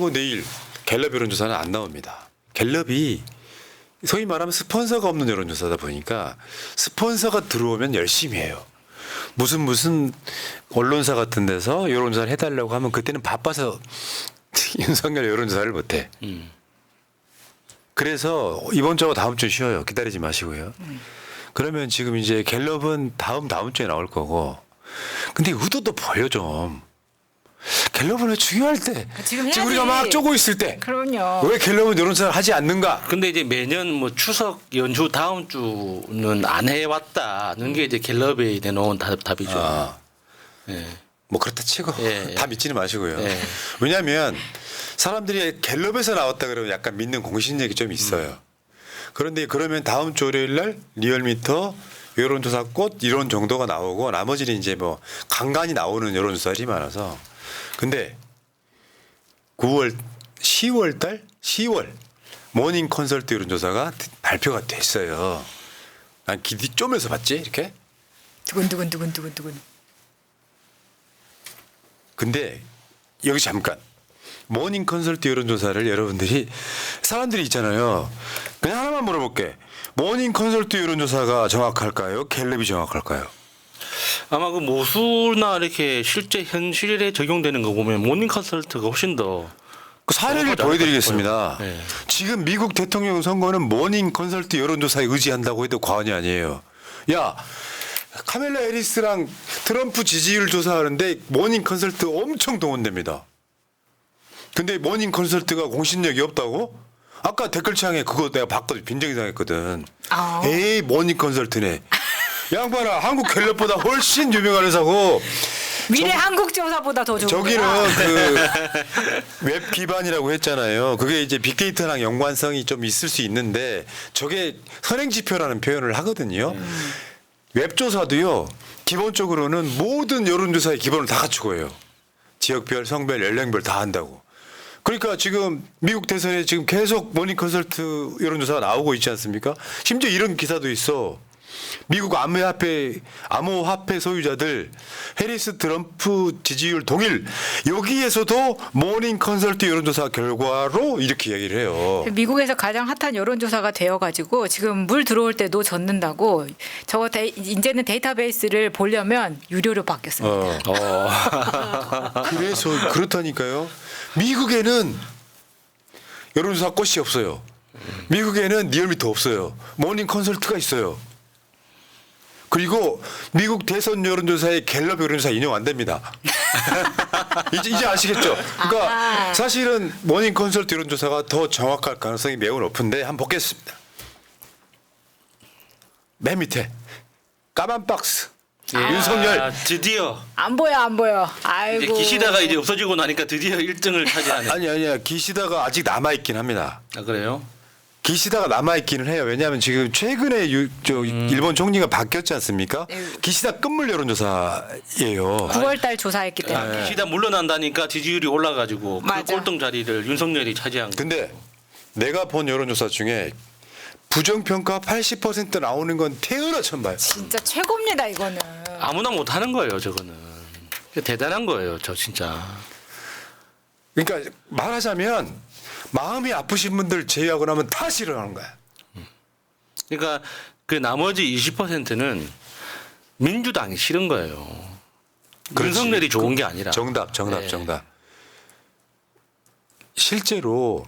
하고 내일 갤럽 여론조사는 안 나옵니다. 갤럽이 소위 말하면 스폰서가 없는 여론조사다 보니까 스폰서가 들어오면 열심히 해요. 무슨 언론사 같은 데서 여론조사를 해달라고 하면 그때는 바빠서 윤석열 여론조사를 못해. 그래서 이번 주하고 다음 주 쉬어요. 기다리지 마시고요. 그러면 지금 이제 갤럽은 다음 주에 나올 거고. 근데 의도도 보여 좀. 갤럽은 왜 중요할 때 지금 우리가 막 쪼고 있을 때 그럼요. 왜 갤럽은 여론조사를 하지 않는가? 근데 이제 매년 뭐 추석 연휴 다음 주는 안 해왔다는 게 이제 갤럽에 내놓은 답이죠. 아, 예. 뭐 그렇다 치고 예, 예. 다 믿지는 마시고요. 예. 왜냐하면 사람들이 갤럽에서 나왔다 그러면 약간 믿는 공신력이 좀 있어요. 그런데 그러면 다음 주 월요일 날 리얼미터 여론조사 꽃 이런 정도가 나오고 나머지는 이제 뭐 간간히 나오는 여론조사들이 많아서. 근데 10월 달 10월 모닝 컨설트 여론조사가 발표가 됐어요. 난 기디 쪼면서 봤지 이렇게. 두근두근. 근데 여기 잠깐 모닝 컨설트 여론조사를 여러분들이 사람들이 있잖아요. 그냥 하나만 물어볼게. 모닝 컨설트 여론조사가 정확할까요? 갤럽이 정확할까요? 아마 그 모수나 이렇게 실제 현실에 적용되는 거 보면 모닝 컨설트가 훨씬 더 그 사례를 정확하지 보여드리겠습니다. 않을까 싶어요. 네. 지금 미국 대통령 선거는 모닝 컨설트 여론조사에 의지한다고 해도 과언이 아니에요. 야 카멜라 해리스랑 트럼프 지지율 조사하는데 모닝 컨설트 엄청 동원됩니다. 근데 모닝 컨설트가 공신력이 없다고? 아까 댓글창에 그거 내가 봤거든. 빈정상했거든. 아. 에이 모닝 컨설트네. 양반아 한국 갤럽보다 훨씬 유명한 회사고 미래 한국조사보다 더 좋은 저기는 거야. 그 웹 기반이라고 했잖아요. 그게 이제 빅데이터랑 연관성이 좀 있을 수 있는데 저게 선행지표라는 표현을 하거든요. 웹조사도요. 기본적으로는 모든 여론조사의 기본을 다 갖추고 해요. 지역별, 성별, 연령별 다 한다고. 그러니까 지금 미국 대선에 지금 계속 모닝 컨설트 여론조사가 나오고 있지 않습니까? 심지어 이런 기사도 있어. 미국 암호화폐 소유자들 해리스 트럼프 지지율 동일 여기에서도 모닝 컨설트 여론조사 결과로 이렇게 얘기를 해요. 미국에서 가장 핫한 여론조사가 되어가지고 지금 물 들어올 때도 젖는다고 저거 이제는 데이터베이스를 보려면 유료로 바뀌었습니다. 그래서 그렇다니까요. 미국에는 여론조사 꽃이 없어요. 미국에는 리얼미터 없어요. 모닝 컨설트가 있어요. 그리고 미국 대선 여론조사에 갤럽 여론조사 인용 안 됩니다. 이제 아시겠죠? 그러니까 사실은 모닝 컨설트 여론조사가 더 정확할 가능성이 매우 높은데 한번 보겠습니다. 맨 밑에 까만 박스. 윤석열. 드디어 안 보여. 이제 아이고. 기시다가 이제 없어지고 나니까 드디어 1등을 차지하네. 아니야. 기시다가 아직 남아있긴 합니다. 아, 그래요? 기시다가 남아있기는 해요. 왜냐하면 지금 최근에 일본 총리가 바뀌었지 않습니까? 네. 기시다 끝물 여론조사예요. 9월달 조사했기 때문에. 기시다 물러난다니까 지지율이 올라가지고 그 맞아. 꼴등 자리를 윤석열이 차지한 거. 근데 내가 본 여론조사 중에 부정평가 80% 나오는 건 태어나 처음 봐요. 진짜 최고입니다 이거는. 아무나 못 하는 거예요, 저거는. 대단한 거예요, 저 진짜. 그러니까 말하자면 마음이 아프신 분들 제외하고 나면 다 싫어하는 거야. 그러니까 그 나머지 20%는 민주당이 싫은 거예요. 그렇지. 윤석열이 좋은 게 아니라. 정답. 네. 실제로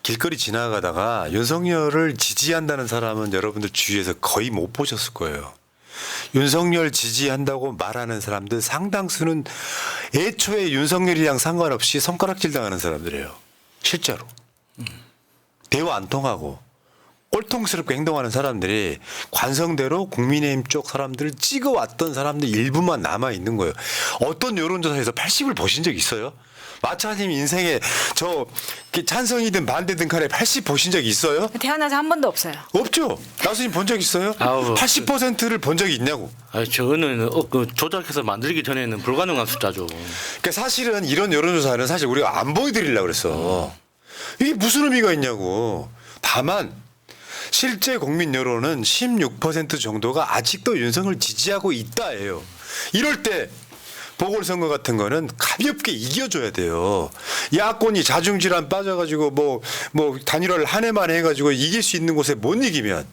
길거리 지나가다가 윤석열을 지지한다는 사람은 여러분들 주위에서 거의 못 보셨을 거예요. 윤석열 지지한다고 말하는 사람들 상당수는 애초에 윤석열이랑 상관없이 손가락질 당하는 사람들이에요. 실제로. 대화 안 통하고 꼴통스럽게 행동하는 사람들이 관성대로 국민의힘 쪽 사람들을 찍어왔던 사람들 일부만 남아있는 거예요. 어떤 여론조사에서 80을 보신 적 있어요? 마차님 인생에 저 찬성이든 반대든 간에 80 보신 적 있어요? 태어나서 한 번도 없어요. 없죠. 나수님 본 적 있어요? 아우, 80%를 본 적이 있냐고. 아니, 저거는 그 조작해서 만들기 전에는 불가능한 숫자죠. 그러니까 사실은 이런 여론조사는 사실 우리가 안 보여드리려고 그랬어. 이게 무슨 의미가 있냐고. 다만 실제 국민 여론은 16% 정도가 아직도 윤석을 지지하고 있다예요. 이럴 때 보궐선거 같은 거는 가볍게 이겨줘야 돼요. 야권이 자중질환 빠져가지고 뭐 단일화를 한 해만 해가지고 이길 수 있는 곳에 못 이기면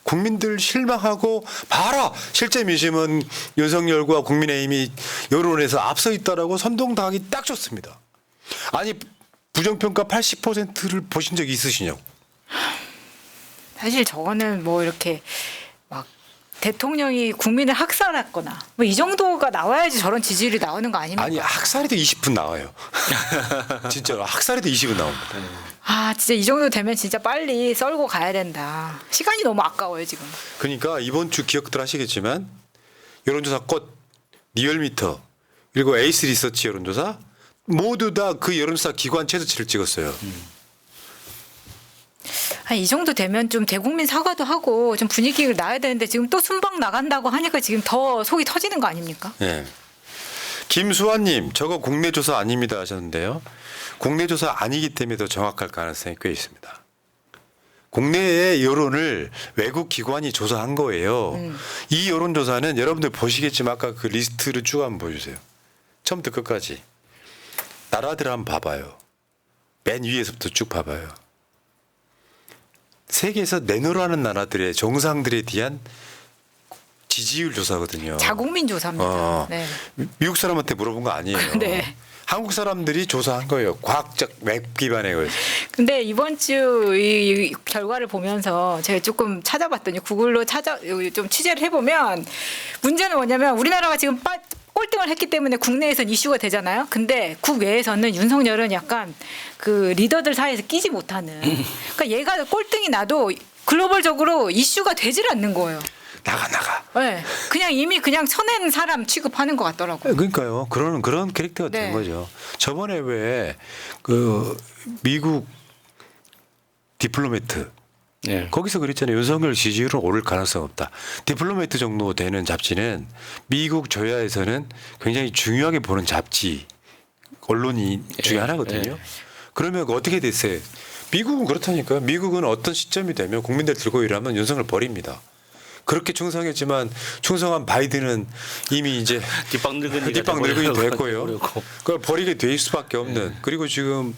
국민들 실망하고 봐라 실제 민심은 윤석열과 국민의힘이 여론에서 앞서 있다라고 선동당하기 딱 좋습니다. 아니 부정평가 80%를 보신 적 있으시냐고. 사실 저거는 뭐 이렇게 막 대통령이 국민을 학살했거나 뭐 이 정도가 나와야지 저런 지지율이 나오는 거 아닙니까? 아니 학살에도 20분 나와요. 진짜로 학살에도 20분 나옵니다. 아 진짜 이 정도 되면 진짜 빨리 썰고 가야 된다. 시간이 너무 아까워요 지금. 그러니까 이번 주 기억들 하시겠지만 여론조사 꽃, 리얼미터 그리고 에이스 리서치 여론조사 모두 다 그 여론조사 기관 최저치를 찍었어요. 이 정도 되면 좀 대국민 사과도 하고 좀 분위기를 놔야 되는데 지금 또 순방 나간다고 하니까 지금 더 속이 터지는 거 아닙니까? 네. 김수환님, 저거 국내 조사 아닙니다 하셨는데요. 국내 조사 아니기 때문에 더 정확할 가능성이 꽤 있습니다. 국내의 여론을 외국 기관이 조사한 거예요. 이 여론조사는 여러분들 보시겠지만 아까 그 리스트를 쭉 한번 보여주세요. 처음부터 끝까지. 나라들 한번 봐봐요. 맨 위에서부터 쭉 봐봐요. 세계에서 내놓으라는 나라들의 정상들에 대한 지지율 조사거든요. 자국민 조사입니다. 네. 미국 사람한테 물어본 거 아니에요. 네. 한국 사람들이 조사한 거예요. 과학적 웹 기반에 의해서. 근데 이번 주 이 결과를 보면서 제가 조금 찾아봤더니 구글로 좀 취재를 해보면 문제는 뭐냐면 우리나라가 지금 꼴등을 했기 때문에 국내에선 이슈가 되잖아요. 근데 국외에서는 윤석열은 약간 그 리더들 사이에서 끼지 못하는. 그러니까 얘가 꼴등이 나도 글로벌적으로 이슈가 되질 않는 거예요. 나가. 네. 그냥 이미 그냥 쳐낸 사람 취급하는 것 같더라고요. 그러니까요. 그런 캐릭터가 된 네. 거죠. 저번에 왜 그 미국 디플로매트 네. 거기서 그랬잖아요. 윤석열 지지율은 오를 가능성 없다. 디플로매트 정도 되는 잡지는 미국 조야에서는 굉장히 중요하게 보는 잡지 언론이 중에 하나거든요. 그러면 어떻게 됐어요? 미국은 그렇다니까요. 미국은 어떤 시점이 되면 국민들 들고 일하면 윤석열 버립니다. 그렇게 충성했지만 충성한 바이든은 이미 이제 뒷방 늙은이가 뒷방 늙은이도 했고요. 돼버리고. 그걸 버리게 될 수밖에 없는. 그리고 지금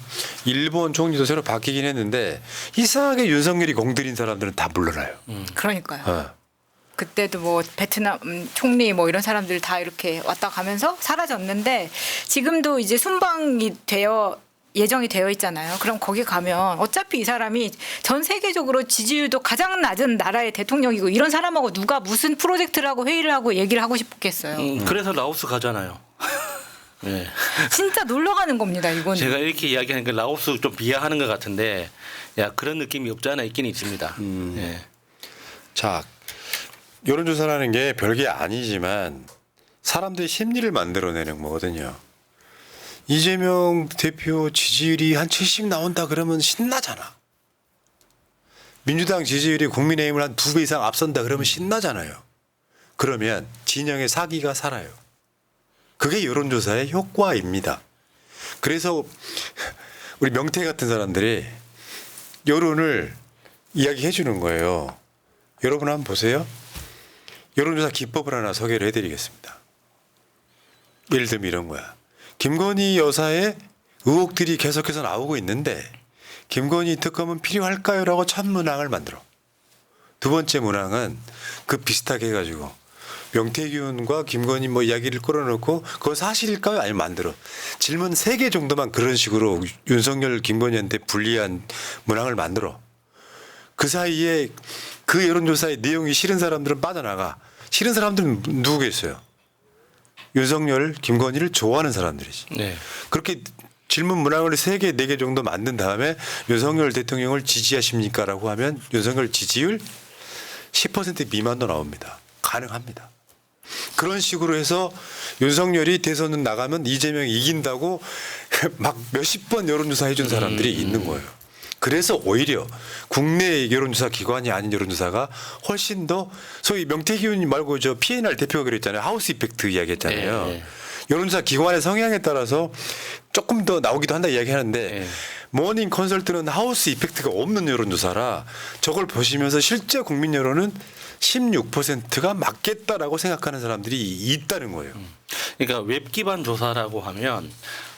일본 총리도 새로 바뀌긴 했는데 이상하게 윤석열이 공들인 사람들은 다 물러나요. 그러니까요. 어. 그때도 뭐 베트남 총리 뭐 이런 사람들 다 이렇게 왔다 가면서 사라졌는데 지금도 이제 순방이 예정이 되어 있잖아요. 그럼 거기 가면 어차피 이 사람이 전 세계적으로 지지율도 가장 낮은 나라의 대통령이고 이런 사람하고 누가 무슨 프로젝트라고 회의를 하고 얘기를 하고 싶겠어요. 그래서 라오스 가잖아요. 네. 진짜 놀러 가는 겁니다. 이거는. 제가 이렇게 이야기하니까 라오스 좀 비하하는 것 같은데 야 그런 느낌이 없지 않아 있긴 있습니다. 네. 자, 여론조사라는 게 별게 아니지만 사람들의 심리를 만들어내는 거거든요. 이재명 대표 지지율이 한 70 나온다 그러면 신나잖아. 민주당 지지율이 국민의힘을 한 2배 이상 앞선다 그러면 신나잖아요. 그러면 진영의 사기가 살아요. 그게 여론조사의 효과입니다. 그래서 우리 명태 같은 사람들이 여론을 이야기해 주는 거예요. 여러분 한번 보세요. 여론조사 기법을 하나 소개를 해드리겠습니다. 예를 들면 이런 거야. 김건희 여사의 의혹들이 계속해서 나오고 있는데 김건희 특검은 필요할까요? 라고 첫 문항을 만들어. 두 번째 문항은 그 비슷하게 해가지고 명태균과 김건희 뭐 이야기를 끌어놓고 그거 사실일까요? 아니면 만들어. 질문 3개 정도만 그런 식으로 윤석열 김건희한테 불리한 문항을 만들어. 그 사이에 그 여론조사의 내용이 싫은 사람들은 빠져나가. 싫은 사람들은 누구겠어요? 윤석열, 김건희를 좋아하는 사람들이지. 네. 그렇게 질문 문항을 3개, 4개 정도 만든 다음에 윤석열 대통령을 지지하십니까? 라고 하면 윤석열 지지율 10% 미만도 나옵니다. 가능합니다. 그런 식으로 해서 윤석열이 대선은 나가면 이재명이 이긴다고 막 몇십 번 여론조사 해준 사람들이 있는 거예요. 그래서 오히려 국내 여론조사 기관이 아닌 여론조사가 훨씬 더 소위 명태균 말고 저 PNR 대표가 그랬잖아요. 하우스 이펙트 이야기했잖아요. 네. 여론조사 기관의 성향에 따라서 조금 더 나오기도 한다 이야기하는데 네. 모닝 컨설트는 하우스 이펙트가 없는 여론조사라 저걸 보시면서 실제 국민 여론은 16%가 맞겠다라고 생각하는 사람들이 있다는 거예요. 그러니까 웹 기반 조사라고 하면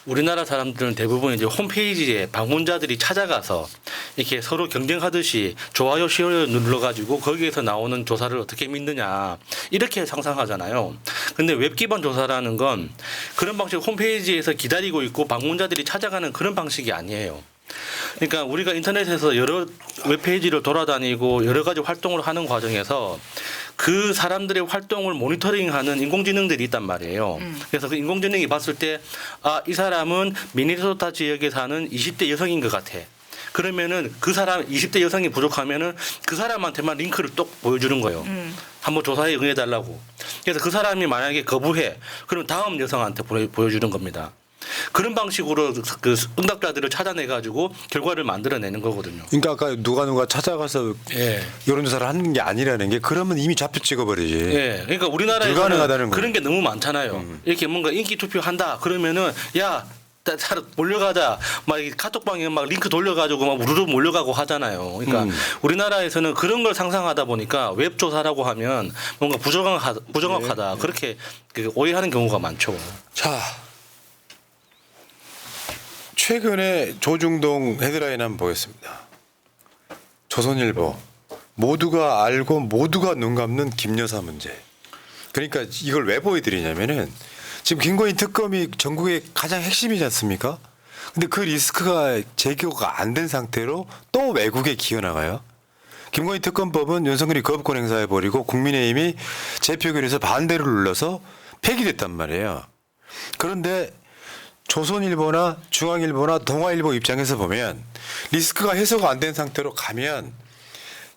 우리나라 사람들은 대부분 이제 홈페이지에 방문자들이 찾아가서 이렇게 서로 경쟁하듯이 좋아요, 싫어요 눌러가지고 거기에서 나오는 조사를 어떻게 믿느냐 이렇게 상상하잖아요. 근데 웹 기반 조사라는 건 그런 방식 홈페이지에서 기다리고 있고 방문자들이 찾아가는 그런 방식이 아니에요. 그러니까 우리가 인터넷에서 여러 웹페이지를 돌아다니고 여러 가지 활동을 하는 과정에서 그 사람들의 활동을 모니터링하는 인공지능들이 있단 말이에요. 그래서 그 인공지능이 봤을 때 아, 이 사람은 미네소타 지역에 사는 20대 여성인 것 같아. 그러면은 그 사람 20대 여성이 부족하면은 그 사람한테만 링크를 또 보여주는 거예요. 한번 조사에 응해달라고. 그래서 그 사람이 만약에 거부해, 그럼 다음 여성한테 보여주는 겁니다. 그런 방식으로 그 응답자들을 찾아내 가지고 결과를 만들어내는 거거든요. 그러니까 아까 누가 찾아가서 예. 여론조사를 하는 게 아니라는 게 그러면 이미 좌표 찍어버리지. 예. 그러니까 우리나라에서는 불가능하다는 거예요. 그런 게 너무 많잖아요. 이렇게 뭔가 인기 투표한다 그러면은 야 몰려가자 막 이렇게 카톡방에 막 링크 돌려가지고 막 우르르 몰려가고 하잖아요. 그러니까 우리나라에서는 그런 걸 상상하다 보니까 웹 조사라고 하면 뭔가 부정확하다 그렇게 그 오해하는 경우가 많죠. 자, 최근에 조중동 헤드라인 한번 보겠습니다. 조선일보 모두가 알고 모두가 눈 감는 김여사 문제. 그러니까 이걸 왜 보여드리냐면은 지금 김건희 특검이 전국의 가장 핵심이지 않습니까? 근데 그 리스크가 제기가 안 된 상태로 또 외국에 기어나가요. 김건희 특검법은 윤석열이 거부권 행사해버리고 국민의힘이 재표결에서 반대를 눌러서 폐기됐단 말이에요. 그런데 조선일보나 중앙일보나 동아일보 입장에서 보면 리스크가 해소가 안 된 상태로 가면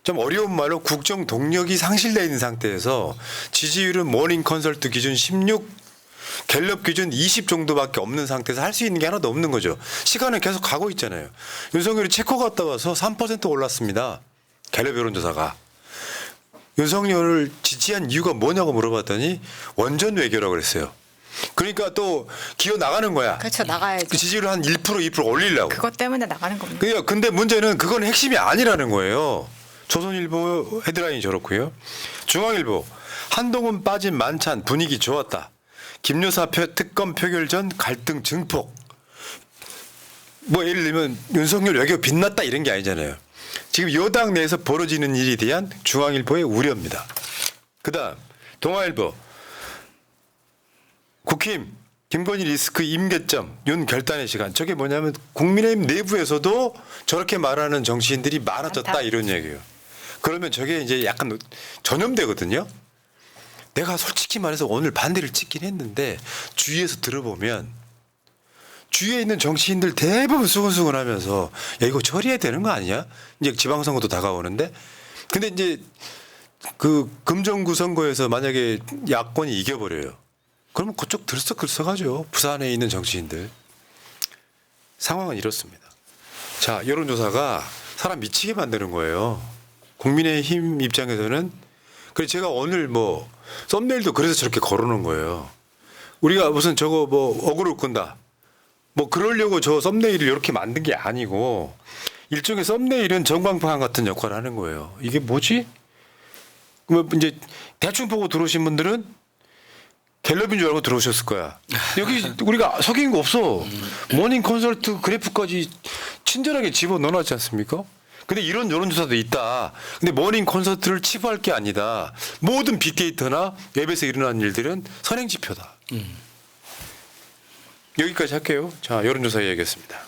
좀 어려운 말로 국정 동력이 상실되어 있는 상태에서 지지율은 모닝 컨설트 기준 16, 갤럽 기준 20 정도밖에 없는 상태에서 할 수 있는 게 하나도 없는 거죠. 시간은 계속 가고 있잖아요. 윤석열이 체코 갔다 와서 3% 올랐습니다. 갤럽 여론조사가. 윤석열을 지지한 이유가 뭐냐고 물어봤더니 원전 외교라고 그랬어요. 그러니까 또 기어 나가는 거야. 그렇죠. 나가야죠. 그 지지율을 한 1%, 2% 올리려고. 그것 때문에 나가는 겁니다. 그러니까 근데 문제는 그건 핵심이 아니라는 거예요. 조선일보 헤드라인이 저렇고요. 중앙일보 한동훈 빠진 만찬 분위기 좋았다. 김여사 특검 표결 전 갈등 증폭. 뭐 예를 들면 윤석열 외교 빛났다 이런 게 아니잖아요. 지금 여당 내에서 벌어지는 일에 대한 중앙일보의 우려입니다. 그다음 동아일보 국힘 김건희 리스크 임계점 윤 결단의 시간. 저게 뭐냐면 국민의힘 내부에서도 저렇게 말하는 정치인들이 많아졌다 많다. 이런 얘기예요. 그러면 저게 이제 약간 전염되거든요. 내가 솔직히 말해서 오늘 반대를 찍긴 했는데 주위에서 들어보면 주위에 있는 정치인들 대부분 수근수근하면서 야 이거 처리해야 되는 거 아니야? 이제 지방선거도 다가오는데 근데 이제 그 금정구 선거에서 만약에 야권이 이겨버려요. 그러면 그쪽 들썩들썩하죠. 부산에 있는 정치인들. 상황은 이렇습니다. 자, 여론조사가 사람 미치게 만드는 거예요. 국민의힘 입장에서는 그래서 제가 오늘 뭐 썸네일도 그래서 저렇게 걸어놓은 거예요. 우리가 무슨 저거 뭐 어그로 끈다. 뭐 그러려고 저 썸네일을 이렇게 만든 게 아니고 일종의 썸네일은 전광판 같은 역할을 하는 거예요. 이게 뭐지? 뭐 이제 대충 보고 들어오신 분들은 갤럽인 줄 알고 들어오셨을 거야. 여기 우리가 속인 거 없어. 모닝 컨설트 그래프까지 친절하게 집어넣어놨지 않습니까? 근데 이런 여론조사도 있다. 근데 모닝 컨설트를 치부할 게 아니다. 모든 빅데이터나 웹에서 일어나는 일들은 선행지표다. 여기까지 할게요. 자, 여론조사 이야기했습니다.